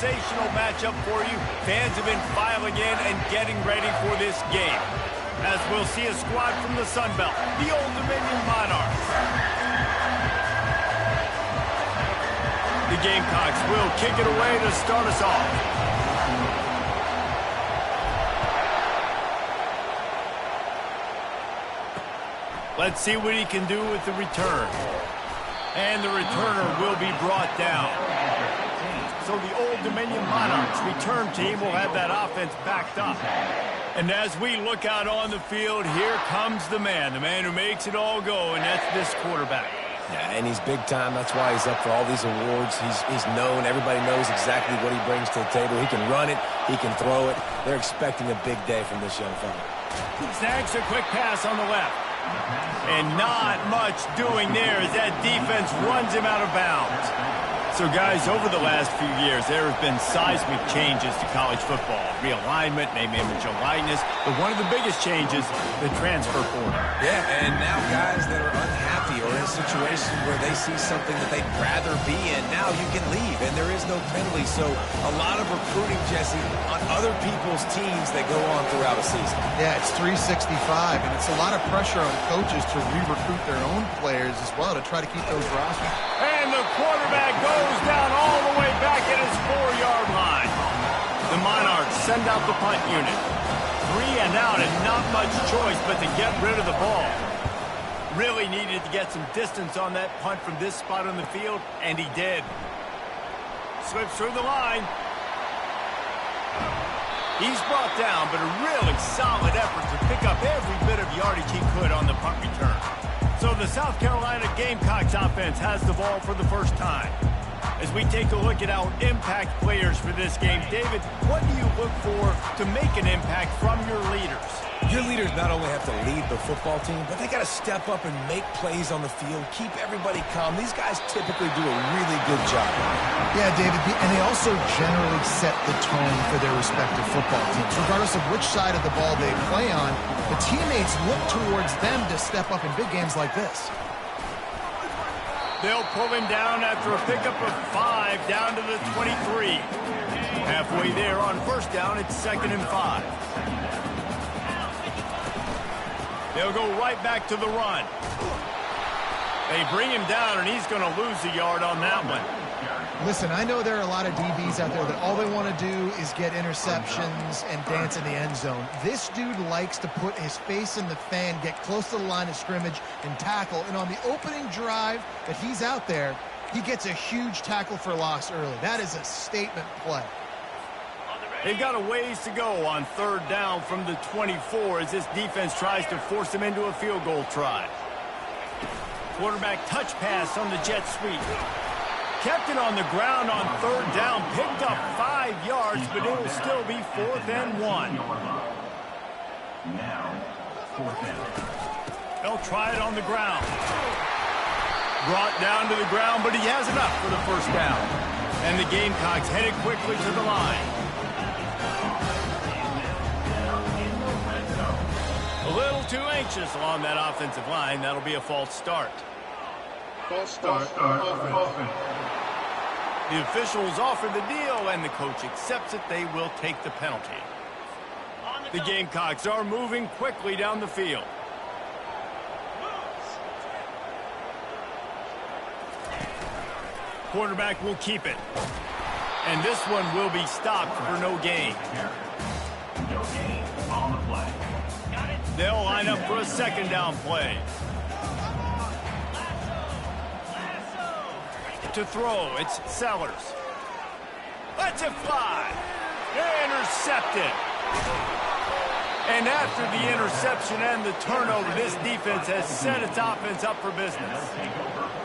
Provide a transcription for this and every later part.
sensational matchup for you. Fans have been filing in and getting ready for this game, as we'll see a squad from the Sun Belt, the Old Dominion Monarchs. The Gamecocks will kick it away to start us off. Let's see what he can do with the return. And the returner will be brought down. So the Old Dominion Monarchs return team will have that offense backed up. And as we look out on the field, here comes the man who makes it all go, and that's this quarterback. Yeah, and he's big time. That's why he's up for all these awards. He's known. Everybody knows exactly what he brings to the table. He can run it. He can throw it. They're expecting a big day from this young fella. Snags a quick pass on the left. And not much doing there as that defense runs him out of bounds. So, guys, over the last few years, there have been seismic changes to college football. Realignment, name, image, and likeness. But one of the biggest changes, the transfer portal. Yeah, and now guys that are unhappy or in a situation where they see something that they'd rather be in, now you can leave, and there is no penalty. So a lot of recruiting, Jesse, on other people's teams that go on throughout a season. Yeah, it's 365, and it's a lot of pressure on coaches to re-recruit their own players as well to try to keep those rosters. And the quarterback goes down all the way back at his 4-yard line. The Monarchs send out the punt unit. 3 and out and not much choice but to get rid of the ball. Really needed to get some distance on that punt from this spot on the field, and he did. Slips through the line. He's brought down, but a really solid effort to pick up every bit of yardage he could on the punt return. So the South Carolina Gamecocks offense has the ball for the first time. As we take a look at our impact players for this game, David, what do you look for to make an impact from your leaders? Your leaders not only have to lead the football team, but they got to step up and make plays on the field, keep everybody calm. These guys typically do a really good job. Yeah, David, and they also generally set the tone for their respective football teams. Regardless of which side of the ball they play on, the teammates look towards them to step up in big games like this. They'll pull him down after a pickup of 5 down to the 23. Halfway there on first down, it's 2nd and 5. They'll go right back to the run. They bring him down, and he's going to lose a yard on that one. Listen, I know there are a lot of DBs out there that all they want to do is get interceptions and dance in the end zone. This dude likes to put his face in the fan, get close to the line of scrimmage, and tackle. And on the opening drive that he's out there, he gets a huge tackle for loss early. That is a statement play. They've got a ways to go on 3rd down from the 24 as this defense tries to force them into a field goal try. Quarterback touch pass on the jet sweep. Kept it on the ground on 3rd down, picked up 5 yards, but it'll still be 4th and 1. Now, 4th down. They'll try it on the ground. Brought down to the ground, but he has enough for the first down. And the Gamecocks headed quickly to the line. A little too anxious along that offensive line. That'll be a false start. False start offense. The officials offer the deal, and the coach accepts it. They will take the penalty. The Gamecocks are moving quickly down the field. Quarterback will keep it. And this one will be stopped for no gain. No gain on the play. They'll line up for a 2nd down play. To throw, it's Sellers. Lets it fly. Intercepted. And after the interception and the turnover, this defense has set its offense up for business.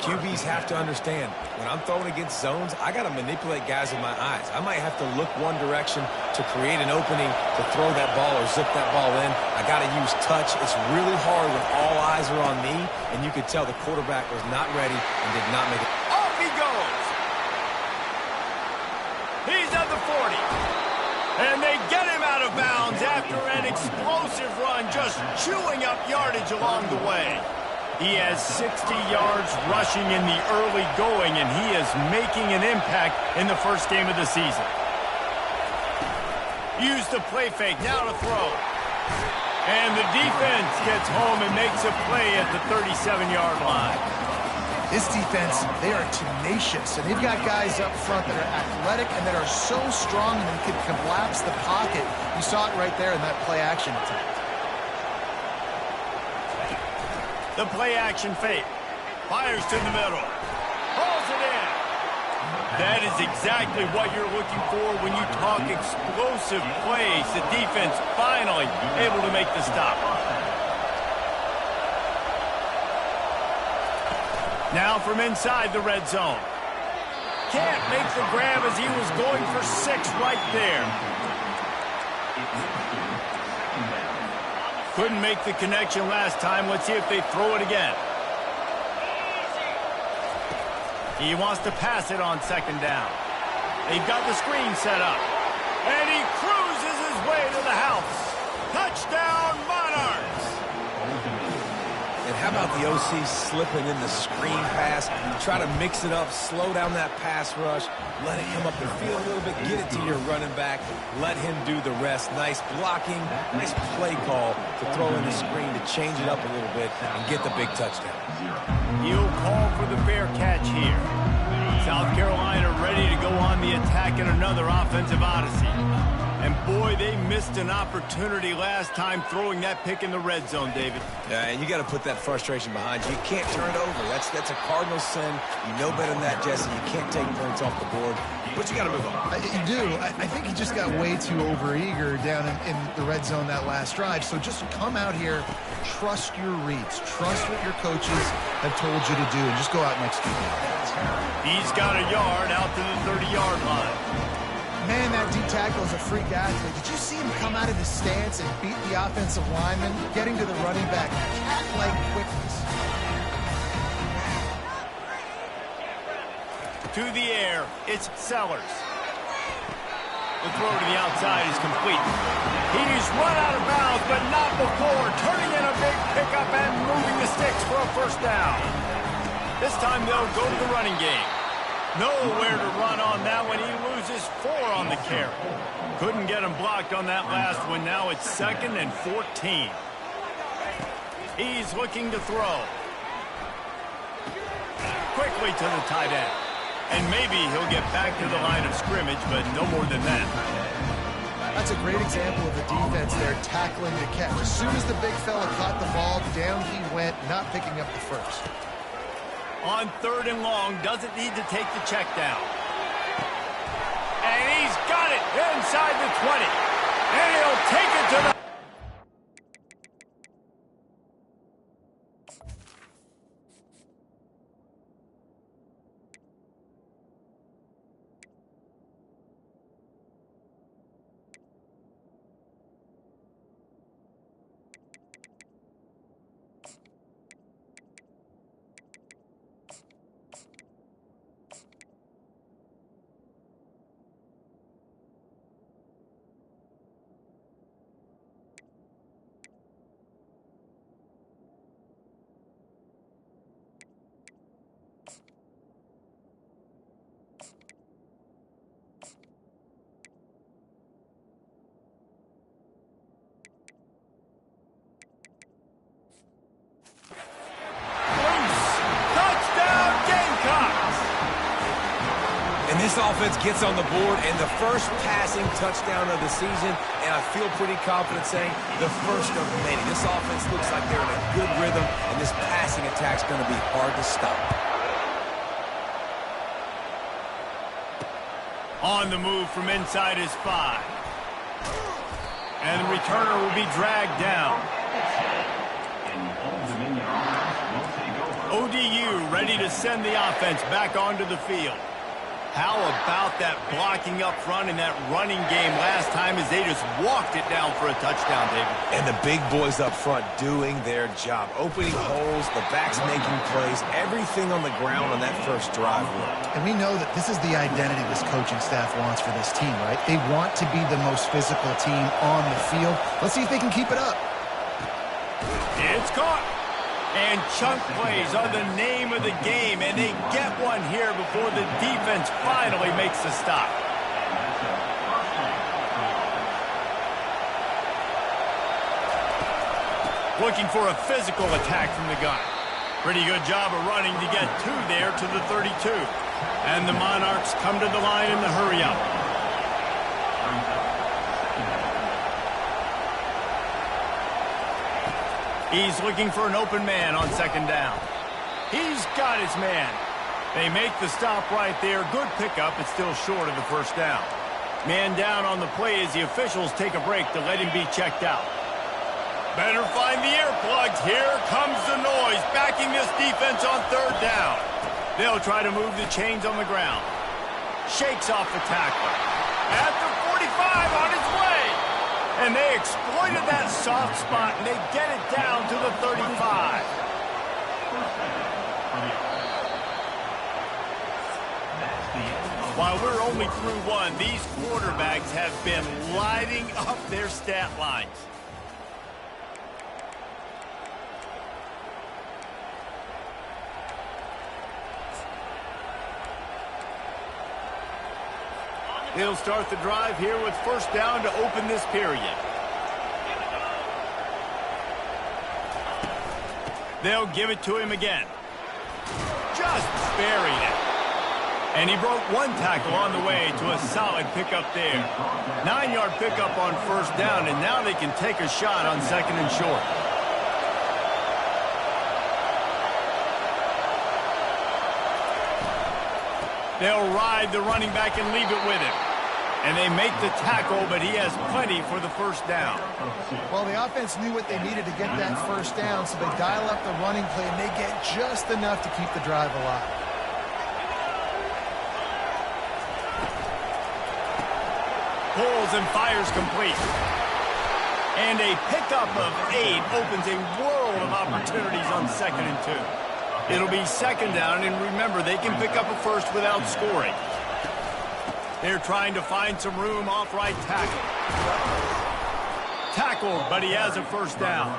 QBs have to understand, when I'm throwing against zones, I got to manipulate guys with my eyes. I might have to look one direction to create an opening to throw that ball or zip that ball in. I got to use touch. It's really hard when all eyes are on me, and you could tell the quarterback was not ready and did not make it. Off he goes. He's at the 40. And they get him out of bounds after an explosive run, just chewing up yardage along the way. He has 60 yards rushing in the early going, and he is making an impact in the first game of the season. Use the play fake, now to throw. And the defense gets home and makes a play at the 37-yard line. This defense, they are tenacious, and they've got guys up front that are athletic and that are so strong and can collapse the pocket. You saw it right there in that play-action attempt. The play-action fake. Fires to the middle. Pulls it in. That is exactly what you're looking for when you talk explosive plays. The defense finally able to make the stop. Now from inside the red zone. Can't make the grab as he was going for 6 right there. Couldn't make the connection last time. Let's see if they throw it again. He wants to pass it on 2nd down. They've got the screen set up. And he cruises his way to the house. Touchdown, Monarchs! And how about the OC slipping in the screen pass? Try to mix it up, slow down that pass rush, let it come up the field a little bit, get it to your running back, let him do the rest. Nice blocking, nice play call to throw in the screen to change it up a little bit and get the big touchdown. He'll call for the fair catch here. South Carolina ready to go on the attack in another offensive odyssey. And boy, they missed an opportunity last time throwing that pick in the red zone, David. Yeah, and you got to put that frustration behind you. You can't turn it over. That's a cardinal sin. You know better than that, Jesse. You can't take points off the board, but you got to move on. You do. I think he just got way too overeager down in the red zone that last drive. So just come out here, trust your reads, trust what your coaches have told you to do, and just go out and execute the offense. He's got a yard out to the 30-yard line. Man, that D tackle is a freak athlete. Did you see him come out of his stance and beat the offensive lineman, getting to the running back? Cat-like quickness. To the air, it's Sellers. The throw to the outside is complete. He's run out of bounds, but not before turning in a big pickup and moving the sticks for a 1st down. This time they'll go to the running game. Nowhere to run on that one. He loses 4 on the carry. Couldn't get him blocked on that last one. Now it's 2nd and 14. He's looking to throw. Quickly to the tight end. And maybe he'll get back to the line of scrimmage, but no more than that. That's a great example of the defense there tackling the catch. As soon as the big fella caught the ball, down he went, not picking up the first. On 3rd and long, doesn't need to take the check down. And he's got it inside the 20. And he'll take it to the... This offense gets on the board and the first passing touchdown of the season, and I feel pretty confident saying the first of many. This offense looks like they're in a good rhythm, and this passing attack's going to be hard to stop. On the move from inside his 5. And the returner will be dragged down. ODU ready to send the offense back onto the field. How about that blocking up front and that running game last time as they just walked it down for a touchdown, David? And the big boys up front doing their job. Opening holes, the backs making plays, everything on the ground on that first drive worked. And we know that this is the identity this coaching staff wants for this team, right? They want to be the most physical team on the field. Let's see if they can keep it up. It's caught. And chunk plays are the name of the game, and they get one here before the defense finally makes the stop. Looking for a physical attack from the gun. Pretty good job of running to get 2 there to the 32. And the Monarchs come to the line in the hurry-up. He's looking for an open man on second down. He's got his man. They make the stop right there. Good pickup, but still short of the first down. Man down on the play as the officials take a break to let him be checked out. Better find the earplugs. Here comes the noise, backing this defense on third down. They'll try to move the chains on the ground. Shakes off the tackle. At the 45 on his way. And they exploited that soft spot, and they get it down to the 35. While we're only through one, these quarterbacks have been lighting up their stat lines. They'll start the drive here with first down to open this period. They'll give it to him again. Just buried it. And he broke one tackle on the way to a solid pickup there. 9-yard pickup on first down, and now they can take a shot on second and short. They'll ride the running back and leave it with him. And they make the tackle, but he has plenty for the first down. Well, the offense knew what they needed to get that first down, so they dial up the running play, and they get just enough to keep the drive alive. Pulls and fires complete. And a pickup of 8 opens a world of opportunities on second and 2. It'll be second down, and remember, they can pick up a first without scoring. They're trying to find some room off right tackle. Tackled, but he has a first down.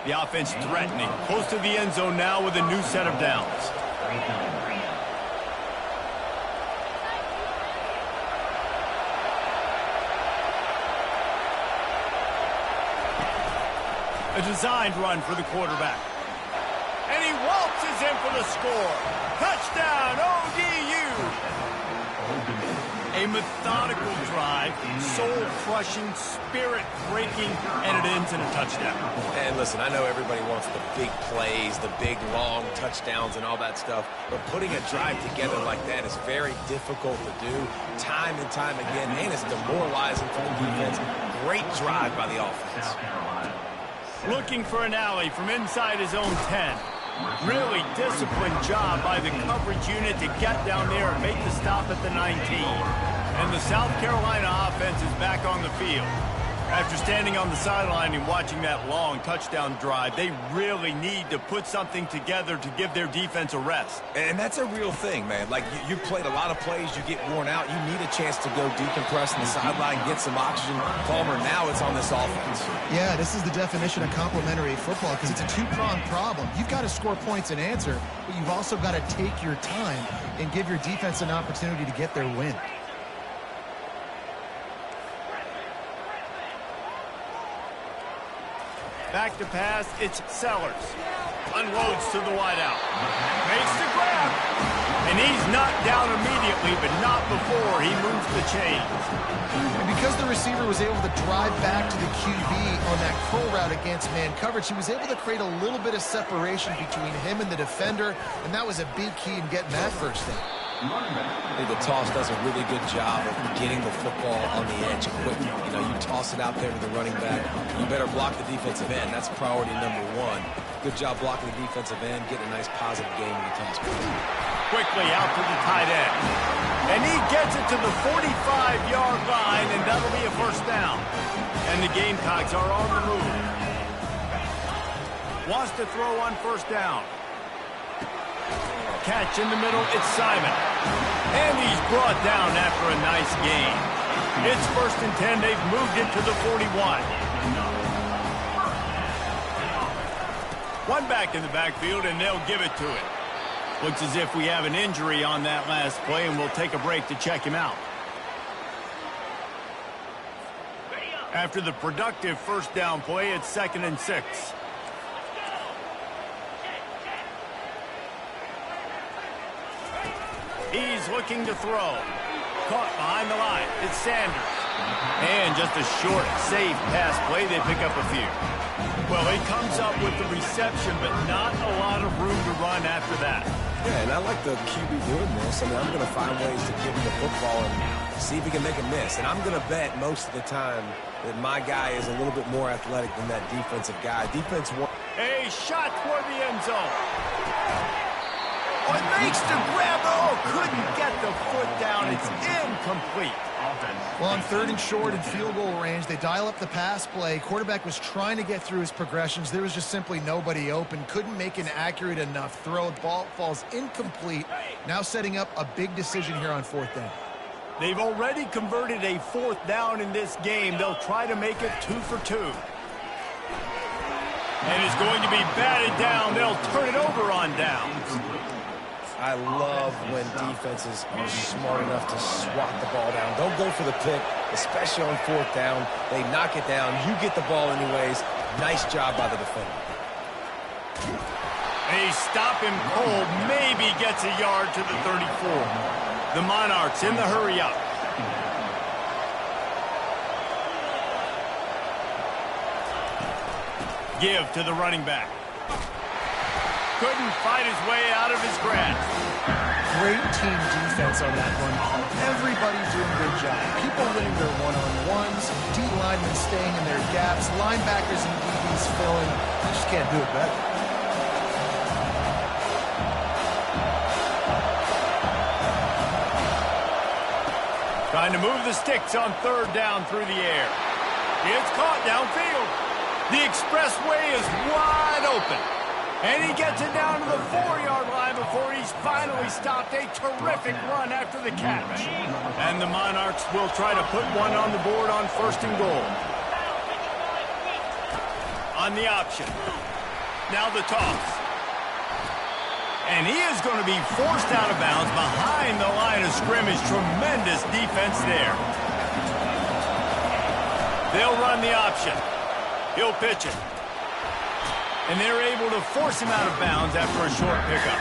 The offense threatening. Close to the end zone now with a new set of downs. A designed run for the quarterback. And he waltzes in for the score. Touchdown, ODU! A methodical drive, soul-crushing, spirit-breaking, and it ends in a touchdown. And listen, I know everybody wants the big plays, the big, long touchdowns and all that stuff, but putting a drive together like that is very difficult to do time and time again, and it's demoralizing for the defense. Great drive by the offense. Looking for an alley from inside his own 10. Really disciplined job by the coverage unit to get down there and make the stop at the 19. And the South Carolina offense is back on the field. After standing on the sideline and watching that long touchdown drive, they really need to put something together to give their defense a rest. And that's a real thing, man. Like, you played a lot of plays, you get worn out, you need a chance to go decompress on the sideline, get some oxygen. Palmer, now it's on this offense. Yeah, this is the definition of complementary football because it's a two-pronged problem. You've got to score points and answer, but you've also got to take your time and give your defense an opportunity to get their win. Back to pass, it's Sellers. Unloads to the wideout. Makes the grab. And he's knocked down immediately, but not before he moves the chains. And because the receiver was able to drive back to the QB on that curl route against man coverage, he was able to create a little bit of separation between him and the defender, and that was a big key in getting that first down. I think the toss does a really good job of getting the football on the edge quickly. You know, you toss it out there to the running back. You better block the defensive end. That's priority number one. Good job blocking the defensive end, getting a nice positive game in the toss. Quickly out to the tight end. And he gets it to the 45-yard line, and that'll be a first down. And the Gamecocks are on the move. Wants to throw on first down. Catch in the middle, it's Simon. And he's brought down after a nice gain. It's first and 10, they've moved it to the 41. One back in the backfield, and they'll give it to it. Looks as if we have an injury on that last play, and we'll take a break to check him out. After the productive first down play, it's second and 6. He's looking to throw. Caught behind the line. It's Sanders. And just a short, safe pass play. They pick up a few. Well, he comes up with the reception, but not a lot of room to run after that. Yeah, and I like the QB doing this. I mean, I'm going to find ways to give him the football and see if he can make a miss. And I'm going to bet most of the time that my guy is a little bit more athletic than that defensive guy. Defense one. A shot toward the end zone. Oh, it makes the grab. Oh, couldn't get the foot down. It's incomplete. Well, on 3rd and short and field goal range, they dial up the pass play. Quarterback was trying to get through his progressions. There was just simply nobody open. Couldn't make an accurate enough throw. The ball falls incomplete. Now setting up a big decision here on 4th down. They've already converted a 4th down in this game. They'll try to make it 2 for 2. And it's going to be batted down. They'll turn it over on downs. I love when defenses are smart enough to swat the ball down. Don't go for the pick, especially on 4th down. They knock it down. You get the ball anyways. Nice job by the defender. They stop him cold. Maybe gets a yard to the 34. The Monarchs in the hurry up. Give to the running back. Couldn't fight his way out of his grasp. Great team defense on that one. Everybody's doing a good job. People winning their one-on-ones, D linemen staying in their gaps, linebackers and DBs filling. I just can't do it better. Trying to move the sticks on 3rd down through the air. It's caught downfield. The expressway is wide open. And he gets it down to the 4-yard line before he's finally stopped. A terrific run after the catch. And the Monarchs will try to put one on the board on 1st and goal. On the option. Now the toss. And he is going to be forced out of bounds behind the line of scrimmage. Tremendous defense there. They'll run the option. He'll pitch it. And they're able to force him out of bounds after a short pickup.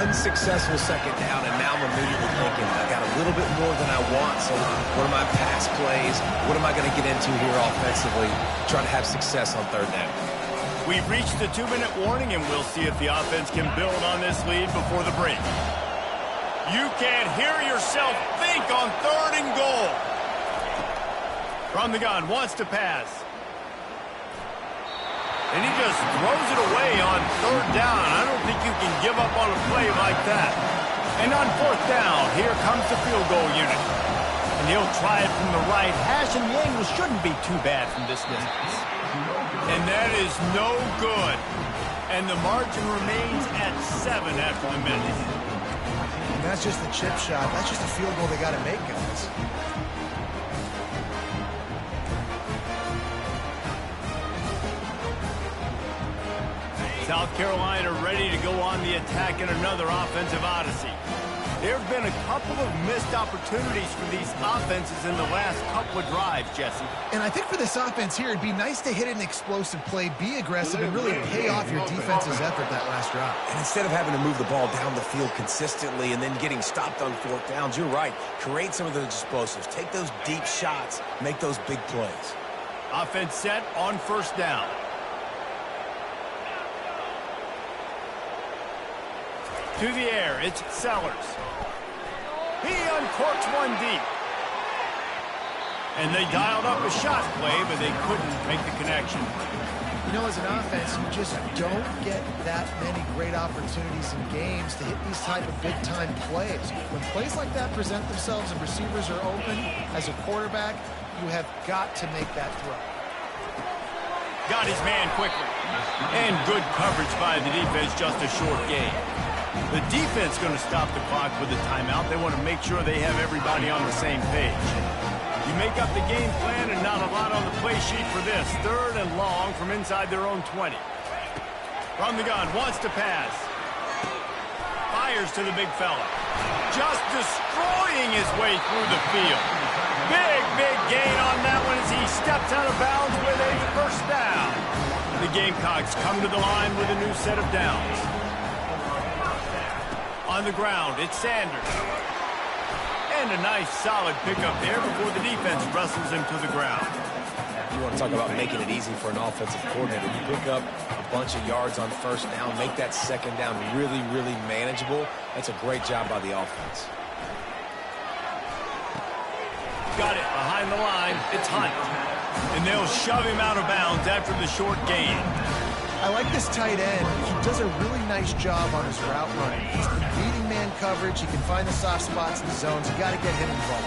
Unsuccessful 2nd down, and now I'm immediately thinking, I got a little bit more than I want, so what are my pass plays? What am I going to get into here offensively? Try to have success on 3rd down. We've reached the 2-minute warning, and we'll see if the offense can build on this lead before the break. You can't hear yourself think on 3rd and goal. From the gun, wants to pass. And he just throws it away on 3rd down. I don't think you can give up on a play like that. And on 4th down, here comes the field goal unit. And he'll try it from the right hash, and the angle shouldn't be too bad from this distance. And that is no good. And the margin remains at 7 after the minute. And that's just the chip shot. That's just a field goal they got to make, guys. South Carolina ready to go on the attack in another offensive odyssey. There have been a couple of missed opportunities for these offenses in the last couple of drives, Jesse. And I think for this offense here, it'd be nice to hit an explosive play, be aggressive, and really pay off your defense's effort that last drive. And instead of having to move the ball down the field consistently and then getting stopped on 4th downs, you're right. Create some of those explosives. Take those deep shots. Make those big plays. Offense set on 1st down. To the air, it's Sellers. He uncorks one deep. And they dialed up a shot play, but they couldn't make the connection. You know, as an offense, you just don't get that many great opportunities in games to hit these type of big-time plays. When plays like that present themselves and receivers are open, as a quarterback, you have got to make that throw. Got his man quickly. And good coverage by the defense, just a short gain. The defense going to stop the clock with a timeout. They want to make sure they have everybody on the same page. You make up the game plan and not a lot on the play sheet for this. 3rd and long from inside their own 20. From the gun, wants to pass. Fires to the big fella. Just destroying his way through the field. Big gain on that one as he steps out of bounds with a 1st down. The Gamecocks come to the line with a new set of downs. On the ground, it's Sanders. And a nice solid pickup there before the defense wrestles him to the ground. You want to talk about making it easy for an offensive coordinator. You pick up a bunch of yards on first down, make that second down really, really manageable. That's a great job by the offense. Got it behind the line. It's Hunt. And they'll shove him out of bounds after the short gain. I like this tight end. He does a really nice job on his route running. He's been beating man coverage. He can find the soft spots in the zones. You got to get him involved.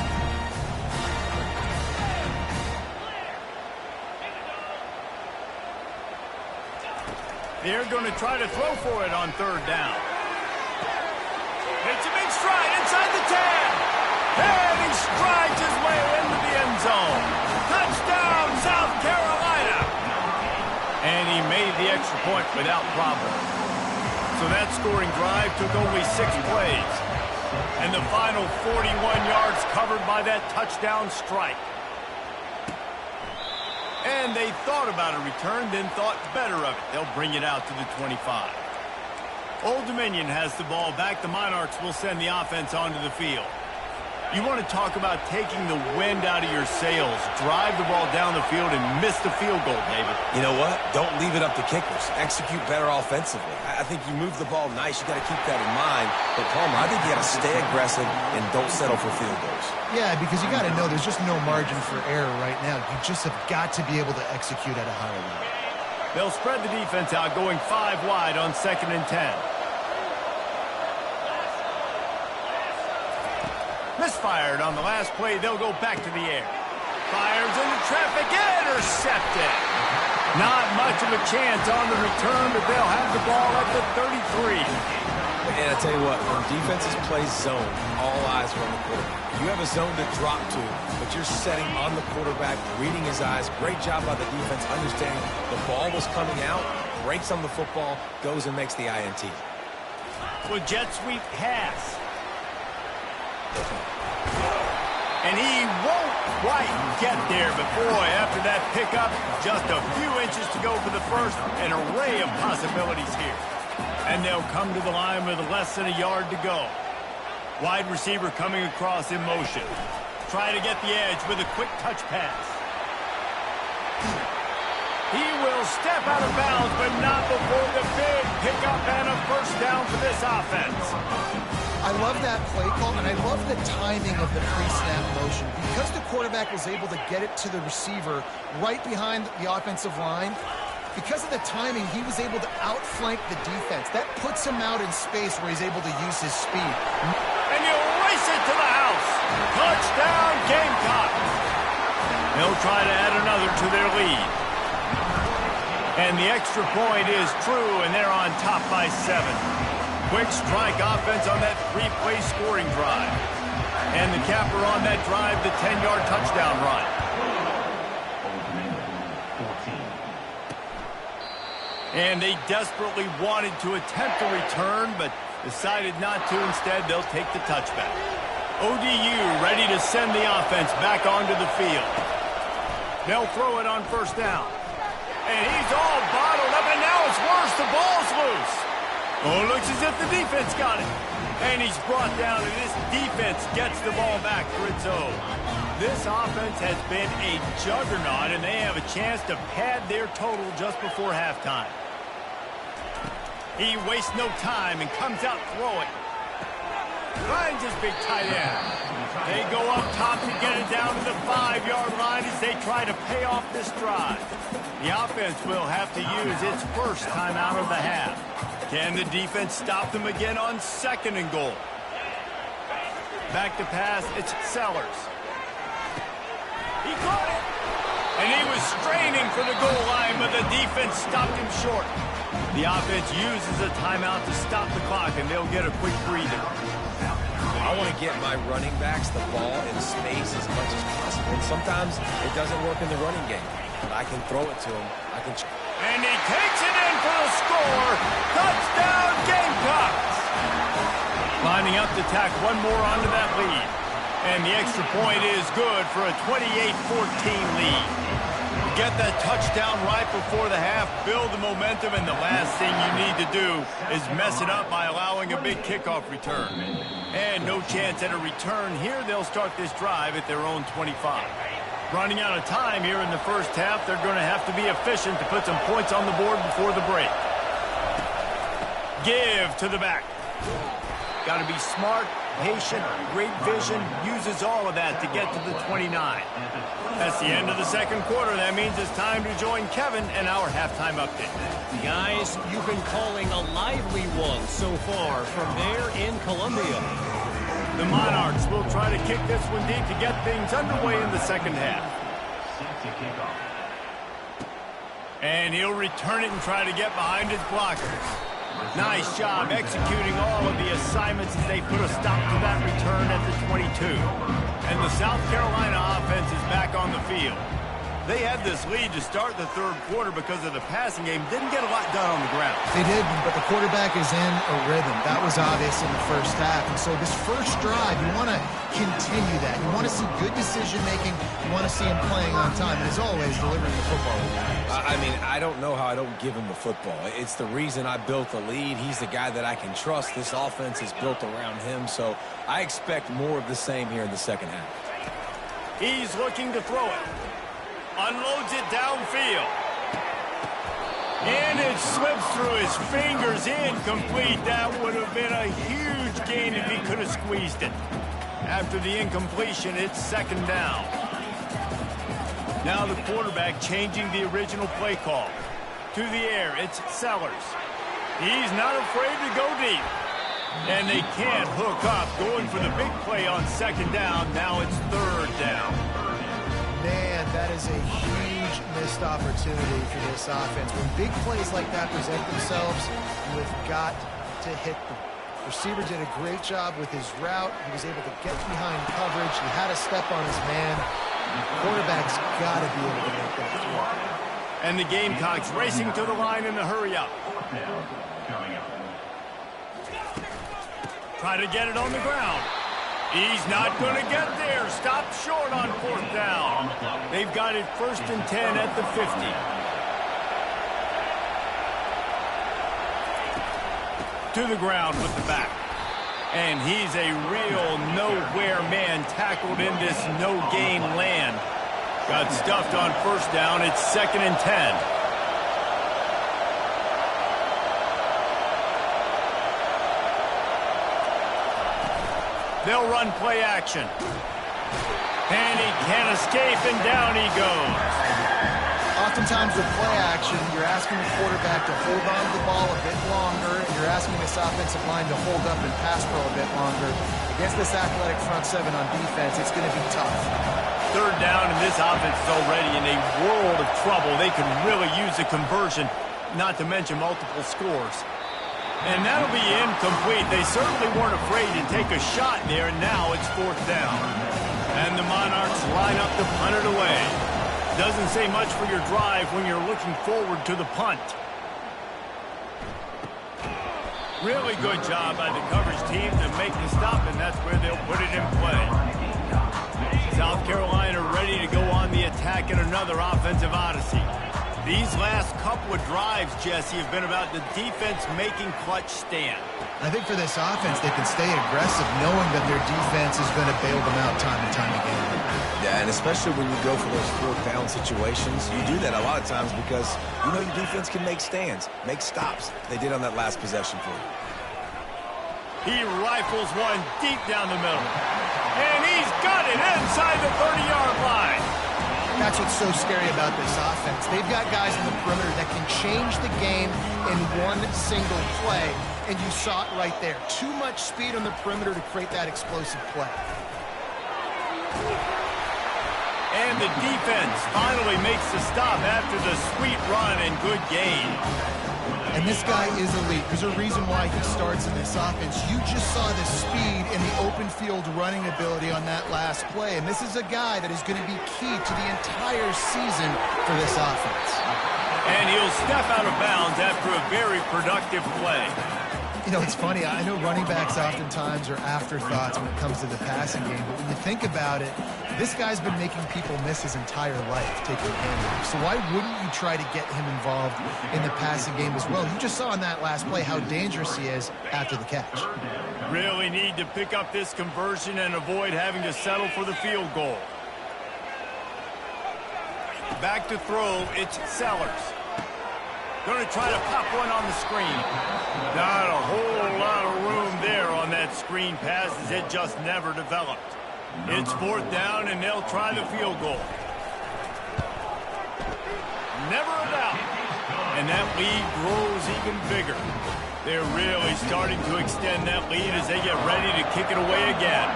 They're going to try to throw for it on third down. It's a big stride inside the 10. And he strides his way into the end zone. Touchdown, South Carolina. And he made the extra point without problem. So that scoring drive took only 6 plays. And the final 41 yards covered by that touchdown strike. And they thought about a return, then thought better of it. They'll bring it out to the 25. Old Dominion has the ball back. The Monarchs will send the offense onto the field. You want to talk about taking the wind out of your sails. Drive the ball down the field and miss the field goal, David. You know what? Don't leave it up to kickers. Execute better offensively. I think you move the ball nice. You got to keep that in mind. But, Palmer, I think you got to stay aggressive and don't settle for field goals. Yeah, because you got to know there's just no margin for error right now. You just have got to be able to execute at a higher level. They'll spread the defense out, going 5 wide on 2nd and 10. Misfired on the last play. They'll go back to the air. Fires into traffic. Intercepted. Not much of a chance on the return, but they'll have the ball at the 33. And I tell you what, when defenses play zone, all eyes are on the quarterback. You have a zone to drop to, but you're setting on the quarterback, reading his eyes. Great job by the defense, understanding the ball was coming out, breaks on the football, goes and makes the INT. Well, jet sweep pass. And he won't quite get there, but boy, after that pickup, just a few inches to go for the first. An array of possibilities here. And they'll come to the line with less than a yard to go. Wide receiver coming across in motion. Try to get the edge with a quick touch pass. He will step out of bounds, but not before the big pickup and a first down for this offense. I love that play call, and I love the timing of the pre-snap motion. Because the quarterback was able to get it to the receiver right behind the offensive line, because of the timing, he was able to outflank the defense. That puts him out in space where he's able to use his speed. And you race it to the house. Touchdown, Gamecocks. They'll try to add another to their lead. And the extra point is true, and they're on top by 7. Quick strike offense on that 3-play scoring drive. And the capper on that drive, the 10-yard touchdown run. And they desperately wanted to attempt a return, but decided not to. Instead, they'll take the touchback. ODU ready to send the offense back onto the field. They'll throw it on first down. And he's all bottled up, and now it's worse. The ball's loose. Oh, it looks as if the defense got it. And he's brought down, and this defense gets the ball back for its own. This offense has been a juggernaut, and they have a chance to pad their total just before halftime. He wastes no time and comes out throwing. Finds his big tight end. They go up top to get it down to the 5-yard line as they try to pay off this drive. The offense will have to use its first timeout of the half. Can the defense stop them again on 2nd and goal? Back to pass, it's Sellers. He caught it. And he was straining for the goal line, but the defense stopped him short. The offense uses a timeout to stop the clock, and they'll get a quick breather. I want to get my running backs the ball in space as much as possible. And sometimes it doesn't work in the running game. But I can throw it to him. And he takes it in for the score. Touchdown, Gamecocks. Lining up to tack one more onto that lead. And the extra point is good for a 28-14 lead. Get that touchdown right before the half, build the momentum, and the last thing you need to do is mess it up by allowing a big kickoff return. And no chance at a return here. They'll start this drive at their own 25. Running out of time here in the first half, they're going to have to be efficient to put some points on the board before the break. Give to the back. Got to be smart, patient, great vision, uses all of that to get to the 29. That's the end of the second quarter. That means it's time to join Kevin and our halftime update. Guys, you've been calling a lively one so far from there in Columbia. The Monarchs will try to kick this one deep to get things underway in the second half. And he'll return it and try to get behind his blockers. Nice job executing all of the assignments as they put a stop to that return at the 22. And the South Carolina offense is back on the field. They had this lead to start the third quarter because of the passing game. Didn't get a lot done on the ground. They did, but the quarterback is in a rhythm. That was obvious in the first half. And so this first drive, you want to continue that. You want to see good decision-making. You want to see him playing on time. And as always, delivering the football. I mean, I don't know how I don't give him the football. It's the reason I built the lead. He's the guy that I can trust. This offense is built around him. So I expect more of the same here in the second half. He's looking to throw it. Unloads it downfield. And it slips through his fingers, incomplete. That would have been a huge gain if he could have squeezed it. After the incompletion, it's second down. Now the quarterback changing the original play call. To the air, it's Sellers. He's not afraid to go deep. And they can't hook up. Going for the big play on second down. Now it's third down. Man, that is a huge missed opportunity for this offense. When big plays like that present themselves, you have got to hit them. Receiver did a great job with his route. He was able to get behind coverage. He had a step on his man. Quarterback's got to be able to make that throw. And the Gamecocks racing to the line in the hurry up. Try to get it on the ground. He's not going to get there. Stopped short on fourth down. They've got it 1st and 10 at the 50. To the ground with the back. And he's a real nowhere man tackled in this no-gain land. Got stuffed on first down. It's 2nd and 10. They'll run play action. And he can't escape, and down he goes. Oftentimes with play action, you're asking the quarterback to hold on to the ball a bit longer, and you're asking this offensive line to hold up and pass pro a bit longer. Against this athletic front seven on defense, it's going to be tough. Third down, and this offense is already in a world of trouble. They could really use a conversion, not to mention multiple scores. And that'll be incomplete. They certainly weren't afraid to take a shot there, and now it's fourth down. And the Monarchs line up to punt it away. Doesn't say much for your drive when you're looking forward to the punt. Really good job by the coverage team to make the stop, and that's where they'll put it in play. South Carolina ready to go on the attack in another offensive odyssey. These last couple of drives, Jesse, have been about the defense making clutch stand. I think for this offense, they can stay aggressive knowing that their defense is going to bail them out time and time again. Yeah, and especially when you go for those fourth down situations, you do that a lot of times because you know your defense can make stands, make stops. They did on that last possession for you. He rifles one deep down the middle. And he's got it inside the 30-yard line. That's what's so scary about this offense. They've got guys in the perimeter that can change the game in one single play. And you saw it right there. Too much speed on the perimeter to create that explosive play. And the defense finally makes the stop after the sweet run and good gain. And this guy is elite. There's a reason why he starts in this offense. You just saw the speed and the open field running ability on that last play. And this is a guy that is going to be key to the entire season for this offense. And he'll step out of bounds after a very productive play. You know, it's funny. I know running backs oftentimes are afterthoughts when it comes to the passing game. But when you think about it, This guy's been making people miss his entire life taking handoffs. So why wouldn't you try to get him involved in the passing game as well? You just saw in that last play how dangerous he is after the catch. Really need to pick up this conversion and avoid having to settle for the field goal. Back to throw, it's Sellers. Going to try to pop one on the screen. Not a whole lot of room there on that screen pass as it just never developed. It's 4th down, and they'll try the field goal. Never a doubt. And that lead grows even bigger. They're really starting to extend that lead as they get ready to kick it away again.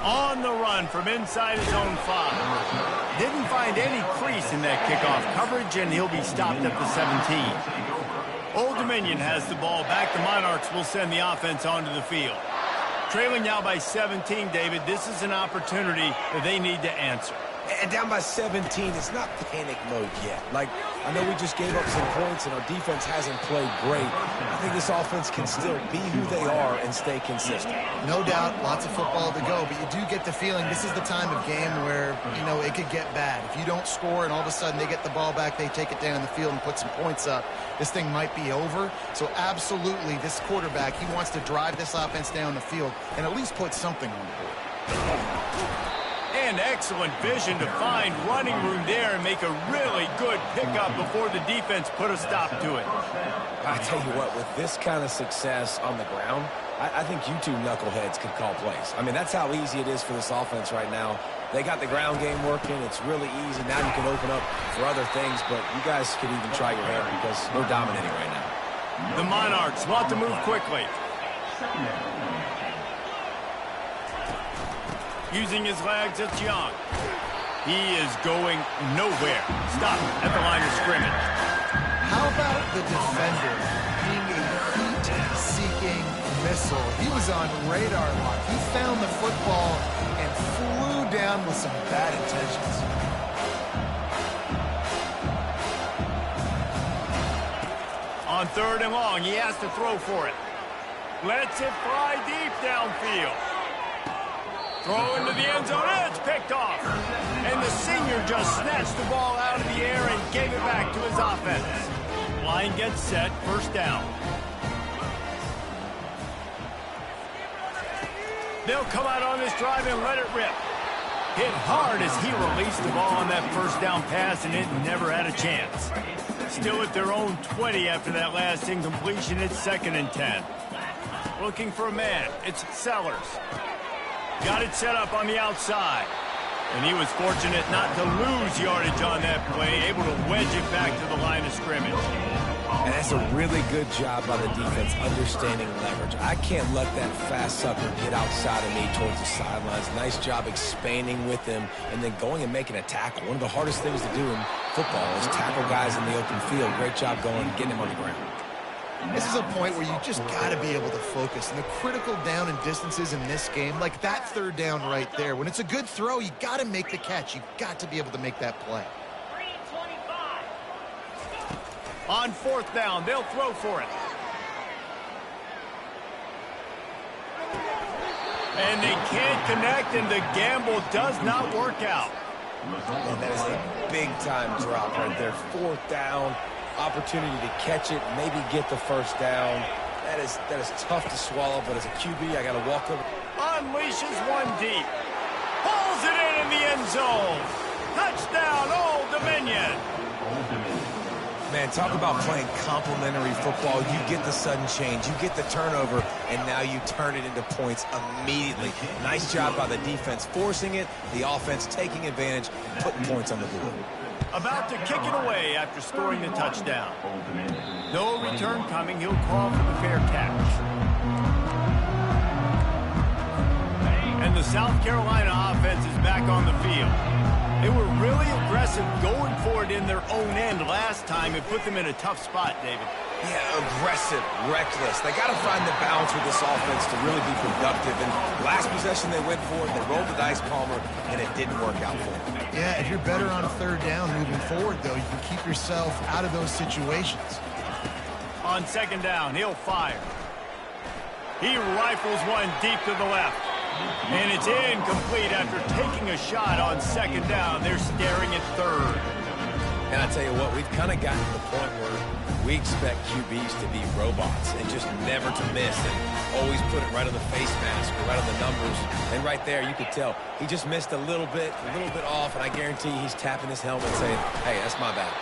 On the run from inside his own 5. Didn't find any crease in that kickoff coverage, and he'll be stopped at the 17. Old Dominion has the ball back. The Monarchs will send the offense onto the field. Trailing now by 17, David, this is an opportunity that they need to answer. And down by 17, it's not panic mode yet. Like, I know we just gave up some points and our defense hasn't played great. I think this offense can still be who they are and stay consistent. No doubt, lots of football to go, but you do get the feeling this is the time of game where, you know, it could get bad. If you don't score and all of a sudden they get the ball back, they take it down in the field and put some points up, this thing might be over. So absolutely, this quarterback, he wants to drive this offense down the field and at least put something on the board. And excellent vision to find running room there and make a really good pickup before the defense put a stop to it. I tell you what, with this kind of success on the ground, I think you two knuckleheads could call plays. I mean, that's how easy it is for this offense right now. They got the ground game working. It's really easy. Now you can open up for other things, but you guys could even try your hand because they're dominating right now. The Monarchs want to move quickly. Using his legs, it's Young. He is going nowhere. Stop at the line of scrimmage. How about the defender being a heat-seeking missile? He was on radar lock. He found the football and flew down with some bad intentions. On 3rd and long, he has to throw for it. Lets it fly deep downfield. Throw into the end zone, and it's picked off. And the senior just snatched the ball out of the air and gave it back to his offense. Line gets set, 1st down. They'll come out on this drive and let it rip. Hit hard as he released the ball on that 1st down pass, and it never had a chance. Still at their own 20 after that last incompletion. It's 2nd and 10. Looking for a man. It's Sellers. Got it set up on the outside. And he was fortunate not to lose yardage on that play, able to wedge it back to the line of scrimmage. And that's a really good job by the defense understanding leverage. I can't let that fast sucker get outside of me towards the sidelines. Nice job expanding with him and then going and making a tackle. One of the hardest things to do in football is tackle guys in the open field. Great job going, getting him on the ground. This is a point where you just got to be able to focus. And the critical down and distances in this game, like that 3rd down right there, when it's a good throw, you got to make the catch. You've got to be able to make that play. On 4th down, they'll throw for it. And they can't connect, and the gamble does not work out. And that is a big-time drop right there. 4th down. Opportunity to catch it, maybe get the 1st down. That is tough to swallow, but as a QB, I got to walk over. Unleashes one deep. Pulls it in the end zone. Touchdown, Old Dominion. Man, talk about playing complementary football. You get the sudden change, you get the turnover, and now you turn it into points immediately. Nice job by the defense forcing it, the offense taking advantage, putting points on the board. About to kick it away after scoring the touchdown. No return coming. He'll call for the fair catch. And the South Carolina offense is back on the field. They were really aggressive going for it in their own end last time. It put them in a tough spot, David. Yeah, aggressive, reckless. They got to find the balance with this offense to really be productive. And last possession they went for it, they rolled the dice, Palmer, and it didn't work out for them. Yeah, if you're better on 3rd down moving forward, though, you can keep yourself out of those situations. On 2nd down, he'll fire. He rifles one deep to the left. And it's incomplete after taking a shot on second down. They're staring at third. And I tell you what, we've kind of gotten to the point where we expect QBs to be robots and just never to miss and always put it right on the face mask or right on the numbers. And right there, you could tell he just missed a little bit off, and I guarantee he's tapping his helmet saying, hey, that's my bad.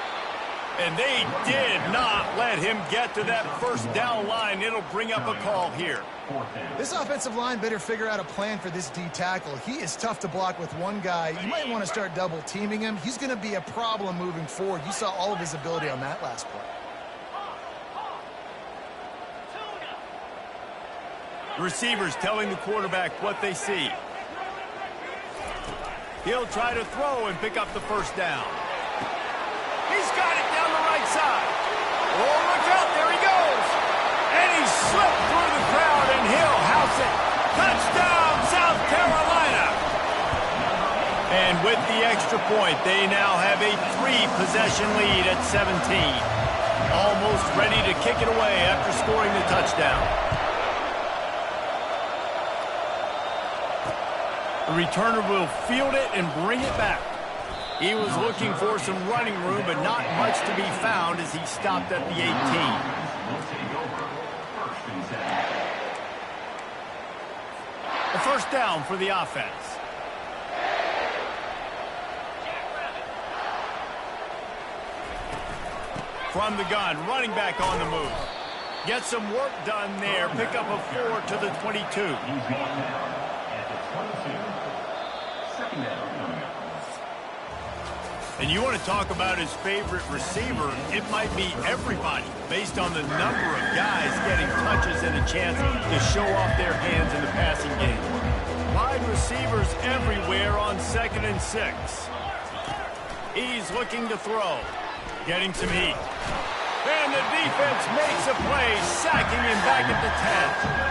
And they did not let him get to that first down line. It'll bring up a call here. This offensive line better figure out a plan for this D tackle. He is tough to block with one guy. You might want to start double teaming him. He's going to be a problem moving forward. You saw all of his ability on that last play. Receivers telling the quarterback what they see. He'll try to throw and pick up the first down. He's got it down the right side. Oh, look out, there he goes. And he slipped through the crowd, and he'll house it. Touchdown, South Carolina. And with the extra point, they now have a 3-possession lead at 17. Almost ready to kick it away after scoring the touchdown. The returner will field it and bring it back. He was looking for some running room, but not much to be found as he stopped at the 18. The first down for the offense. From the gun, running back on the move. Get some work done there. Pick up a 4 to the 22. And you want to talk about his favorite receiver, it might be everybody, based on the number of guys getting touches and a chance to show off their hands in the passing game. Wide receivers everywhere on 2nd and 6. He's looking to throw, getting some heat. And the defense makes a play, sacking him back at the 10.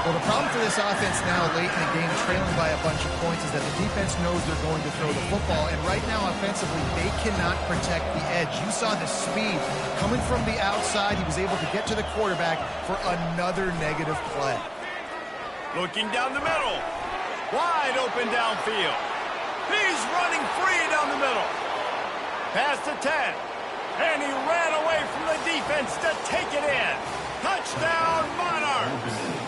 Well, the problem for this offense now late in the game, trailing by a bunch of points, is that the defense knows they're going to throw the football. And right now, offensively, they cannot protect the edge. You saw the speed coming from the outside. He was able to get to the quarterback for another negative play. Looking down the middle. Wide open downfield. He's running free down the middle. Past the 10. And he ran away from the defense to take it in. Touchdown, Monarchs.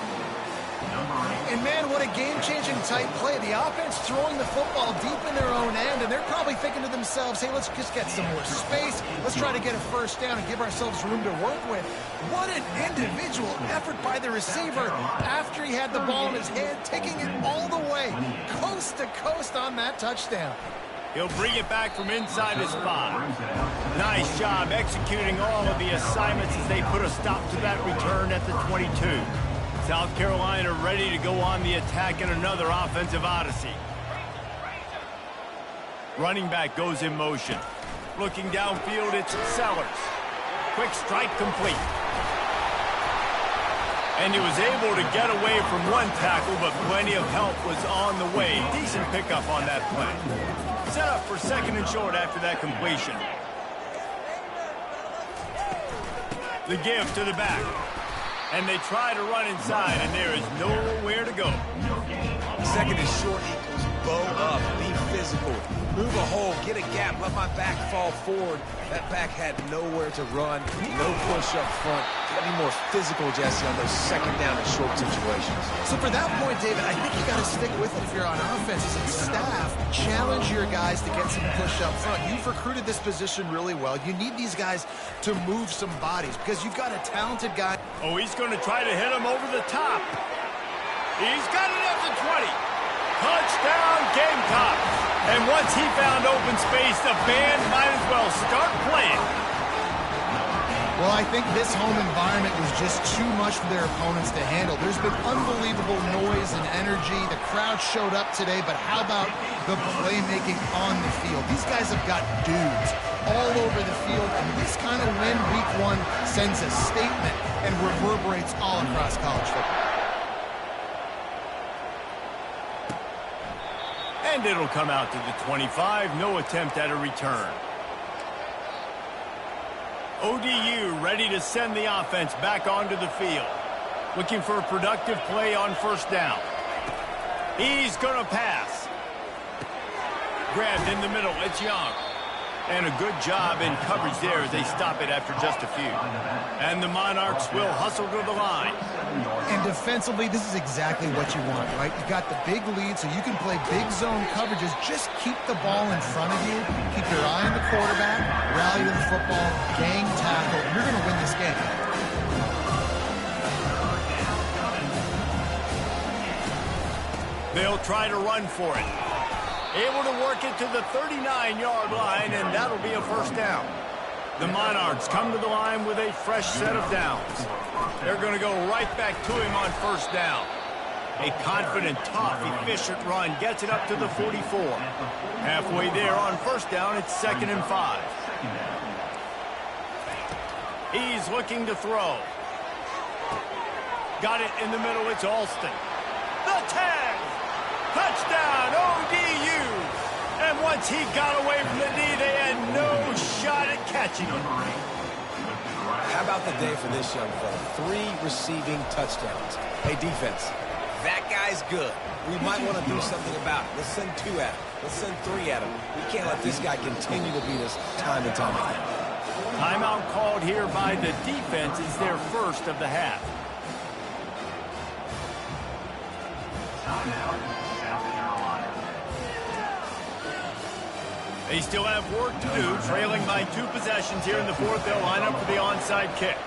And, man, what a game-changing type play. The offense throwing the football deep in their own end, and they're probably thinking to themselves, hey, let's just get some more space. Let's try to get a first down and give ourselves room to work with. What an individual effort by the receiver after he had the ball in his hand, taking it all the way, coast to coast on that touchdown. He'll bring it back from inside his 5. Nice job executing all of the assignments as they put a stop to that return at the 22. South Carolina ready to go on the attack in another offensive odyssey. Running back goes in motion. Looking downfield, it's Sellers. Quick strike complete. And he was able to get away from one tackle, but plenty of help was on the way. Decent pickup on that play. Set up for 2nd and short after that completion. The give to the back. And they try to run inside, and there is nowhere to go. 2nd and short equals bow up, be physical, move a hole, get a gap, let my back fall forward. That back had nowhere to run, no push up front. Got to be more physical, Jesse, on those 2nd down and short situations. So for that point, David, I think you got to stick with it if you're on offense as a staff. Challenge your guys to get some push up front. You've recruited this position really well. You need these guys to move some bodies because you've got a talented guy. Oh, he's going to try to hit him over the top. He's got it at the 20. Touchdown, Gamecocks. And once he found open space, the band might as well start playing. Well, I think this home environment was just too much for their opponents to handle. There's been unbelievable noise and energy. The crowd showed up today, but how about the playmaking on the field? These guys have got dudes all over the field, and this kind of win week 1 sends a statement and reverberates all across college football. And it'll come out to the 25. No attempt at a return. ODU ready to send the offense back onto the field. Looking for a productive play on first down. He's going to pass. Grabbed in the middle. It's Young. And a good job in coverage there as they stop it after just a few. And the Monarchs will hustle to the line. And defensively, this is exactly what you want, right? You got the big lead, so you can play big zone coverages. Just keep the ball in front of you. Keep your eye on the quarterback. Rally to the football. Gang tackle. You're going to win this game. They'll try to run for it. Able to work it to the 39-yard line, and that'll be a first down. The Monarchs come to the line with a fresh set of downs. They're going to go right back to him on first down. A confident, tough, efficient run gets it up to the 44. Halfway there on first down, it's 2nd and 5. He's looking to throw. Got it in the middle, it's Alston. The tag! Touchdown, ODU! And once he got away from the knee, they had no shot at catching him. How about the day for this young fella? 3 receiving touchdowns. Hey, defense, that guy's good. We might want to do something about it. Let's send 2 at him. Let's send 3 at him. We can't let this guy continue to beat us time and time again. Timeout called here by the defense. Is their first of the half. They still have work to do, trailing by 2 possessions here in the 4th. They'll line up for the onside kick.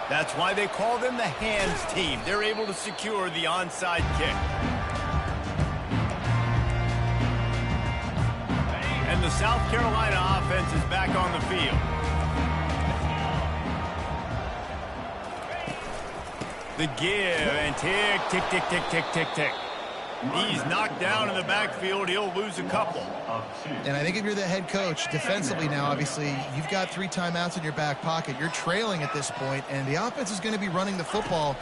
That's why they call them the hands team. They're able to secure the onside kick. And the South Carolina offense is back on the field. The give and tick, tick, tick, tick, tick, tick, tick. He's knocked down in the backfield. He'll lose a couple. And I think if you're the head coach, defensively now, obviously, you've got 3 timeouts in your back pocket. You're trailing at this point, and the offense is going to be running the football,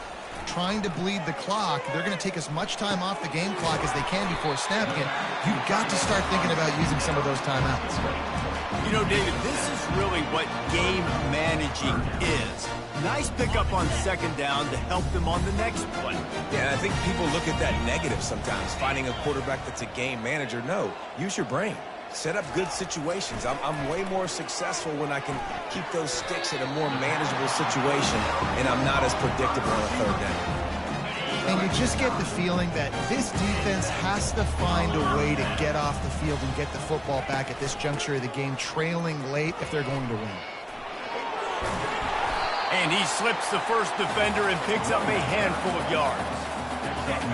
trying to bleed the clock. They're going to take as much time off the game clock as they can before snapping it. You've got to start thinking about using some of those timeouts. You know, David, this is really what game managing is. Nice pickup on 2nd down to help them on the next play. Yeah, I think people look at that negative sometimes, finding a quarterback that's a game manager. No, use your brain. Set up good situations. I'm way more successful when I can keep those sticks in a more manageable situation, and I'm not as predictable on a 3rd down. And you just get the feeling that this defense has to find a way to get off the field and get the football back at this juncture of the game, trailing late if they're going to win. And he slips the first defender and picks up a handful of yards.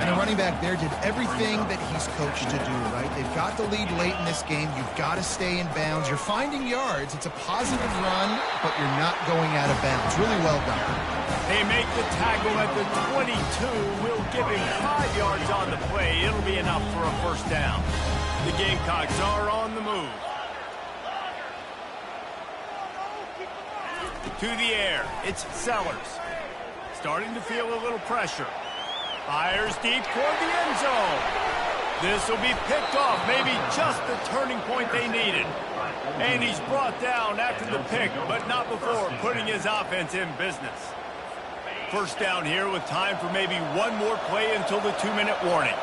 And the running back there did everything that he's coached to do, right? They've got the lead late in this game. You've got to stay in bounds. You're finding yards. It's a positive run, but you're not going out of bounds. Really well done. They make the tackle at the 22. We'll give him 5 yards on the play. It'll be enough for a first down. The Gamecocks are on the move. To the air, it's Sellers. Starting to feel a little pressure. Fires deep toward the end zone. This will be picked off, maybe just the turning point they needed. And he's brought down after the pick, but not before putting his offense in business. First down here with time for maybe 1 more play until the 2-minute warning.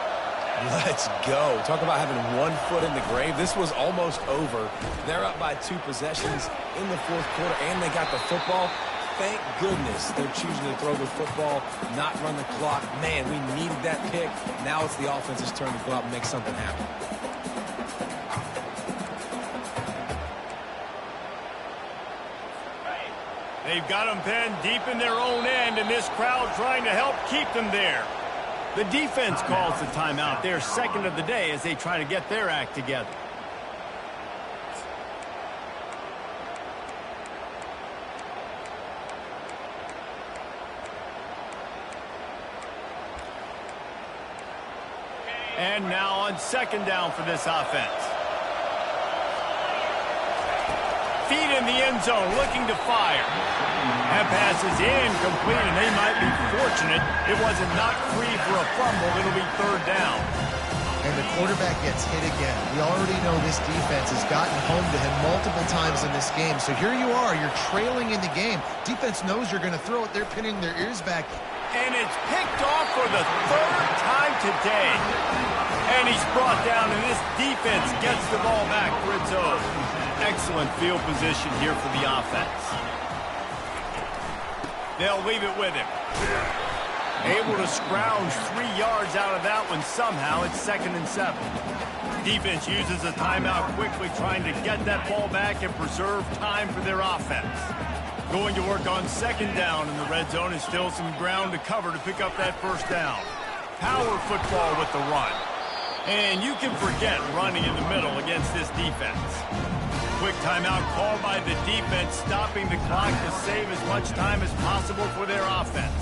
Let's go. Talk about having 1 foot in the grave. This was almost over. They're up by 2 possessions in the 4th quarter, and they got the football. Thank goodness they're choosing to throw the football, not run the clock. Man, we needed that pick. Now it's the offense's turn to go out and make something happen. They've got them pinned deep in their own end, and this crowd trying to help keep them there. The defense calls the timeout. Their 2nd of the day as they try to get their act together. And now on 2nd down for this offense. Feet in the end zone, looking to fire. That pass is incomplete, and they might be fortunate it wasn't knocked free for a fumble. It'll be 3rd down. and the quarterback gets hit again. We already know this defense has gotten home to him multiple times in this game. So here you are, you're trailing in the game. Defense knows you're going to throw it. They're pinning their ears back. And it's picked off for the third time today. And he's brought down, and this defense gets the ball back for its own. Excellent field position here for the offense. They'll leave it with him. Able to scrounge 3 yards out of that one somehow. It's 2nd and 7. Defense uses a timeout quickly, trying to get that ball back and preserve time for their offense. Going to work on 2nd down in the red zone, and still some ground to cover to pick up that 1st down. Power football with the run. And you can forget running in the middle against this defense. Quick timeout called by the defense, stopping the clock to save as much time as possible for their offense.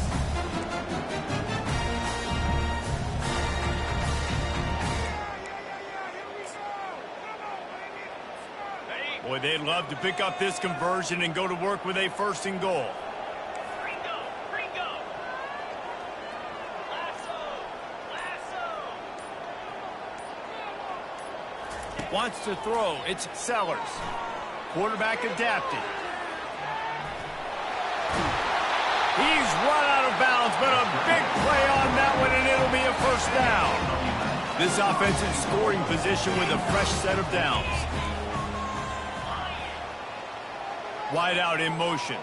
Boy, they'd love to pick up this conversion and go to work with a 1st and goal. Wants to throw. It's Sellers. Quarterback adapted. He's run out of bounds, but a big play on that one, and it'll be a 1st down. This offense in scoring position with a fresh set of downs. Wide out in motion.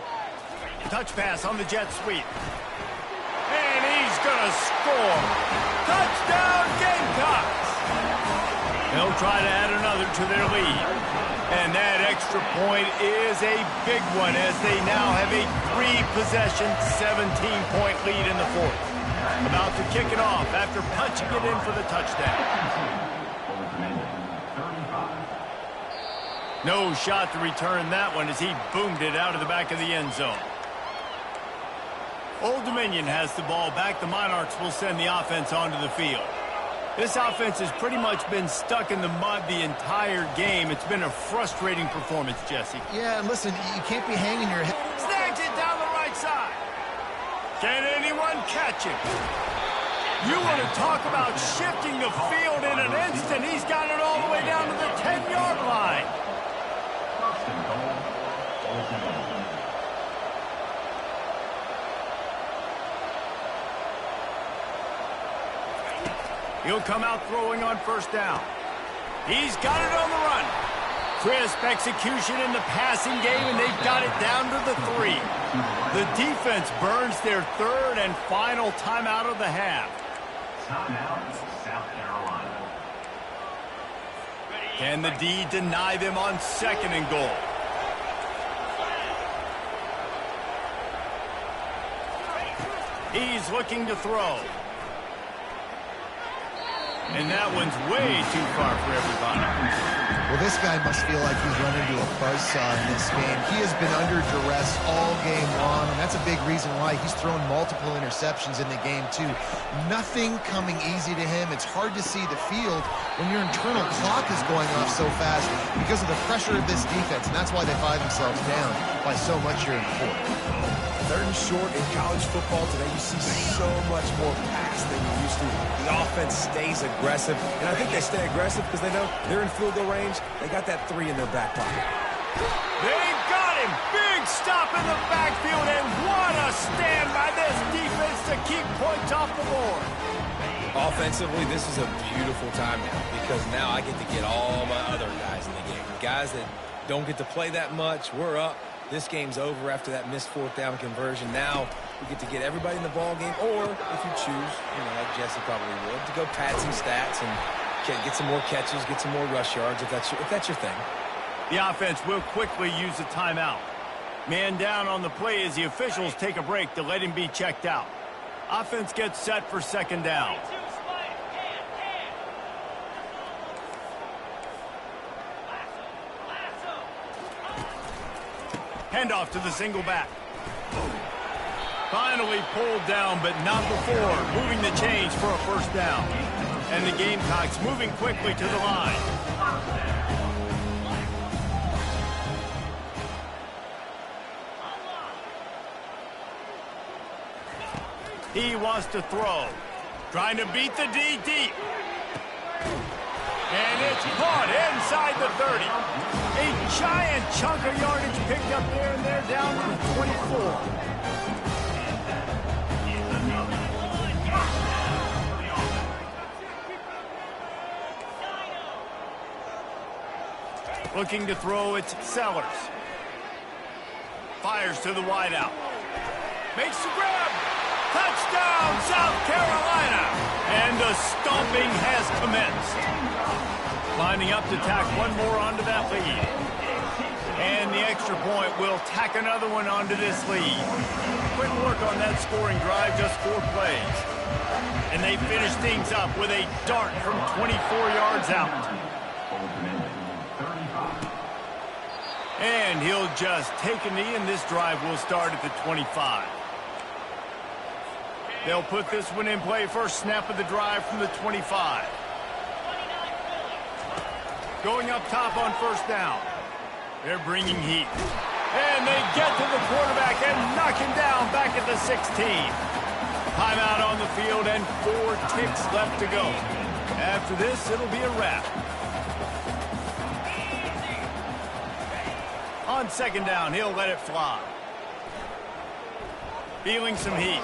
Touch pass on the jet sweep. And he's going to score. Touchdown, Gamecocks! They'll try to add another to their lead. And that extra point is a big one as they now have a 3-possession, 17-point lead in the 4th. About to kick it off after punching it in for the touchdown. No shot to return that one as he boomed it out of the back of the end zone. Old Dominion has the ball back. The Monarchs will send the offense onto the field. This offense has pretty much been stuck in the mud the entire game. It's been a frustrating performance, Jesse. Yeah, and listen, you can't be hanging your head. Snags it down the right side. Can anyone catch him? You want to talk about shifting the field in an instant. He's got it all the way down to the 10-yard line. He'll come out throwing on 1st down. He's got it on the run. Crisp execution in the passing game, and they've got it down to the 3. The defense burns their 3rd and final timeout of the half. Timeout, South Carolina. Can the D deny them on 2nd and goal? He's looking to throw. And that one's way too far for everybody. Well, this guy must feel like he's run into a buzzsaw in this game. He has been under duress all game long, and that's a big reason why he's thrown multiple interceptions in the game, too. Nothing coming easy to him. It's hard to see the field when your internal clock is going off so fast because of the pressure of this defense, and that's why they find themselves down by so much here in the 4th. 3rd and short in college football today, you see so much more pass than you used to. The offense stays aggressive, and I think they stay aggressive because they know they're in field goal range. They got that 3 in their back pocket. They've got him. Big stop in the backfield, and what a stand by this defense to keep points off the board. Offensively, this is a beautiful time now because now I get to get all my other guys in the game. Guys that don't get to play that much, we're up. This game's over after that missed 4th down conversion. Now we get to get everybody in the ball game, or if you choose, like Jesse probably would, to go pad some stats and get some more catches, get some more rush yards if that's your thing. The offense will quickly use a timeout. Man down on the play as the officials take a break to let him be checked out. Offense gets set for 2nd down. Handoff to the single back. Finally pulled down, but not before. Moving the chains for a 1st down. And the Gamecocks moving quickly to the line. He wants to throw. Trying to beat the D deep. And it's caught inside the 30. A giant chunk of yardage picked up there, and they're down to the 24. Looking to throw, it's Sellers. Fires to the wideout. Makes the grab. Touchdown, South Carolina. And the stomping has commenced. Lining up to tack one more onto that lead. And the extra point will tack another one onto this lead. Quick work on that scoring drive, just 4 plays. And they finish things up with a dart from 24 yards out. And he'll just take a knee, and this drive will start at the 25. They'll put this one in play. First snap of the drive from the 25. Going up top on first down. They're bringing heat. And they get to the quarterback and knock him down back at the 16. Timeout on the field and 4 ticks left to go. After this, it'll be a wrap. On second down, he'll let it fly. Feeling some heat.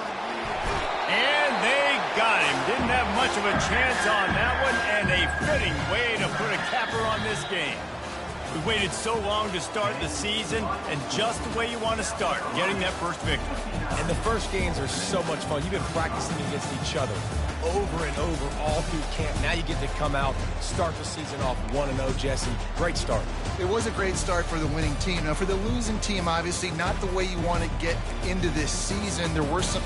And they got him. Didn't have much of a chance on that one, and a fitting way to put a capper on this game. We waited so long to start the season, and just the way you want to start, getting that first victory. And the first games are so much fun. You've been practicing against each other over and over all through camp. Now you get to come out, start the season off 1-0, Jesse. Great start. It was a great start for the winning team. Now, for the losing team, obviously not the way you want to get into this season. There were some...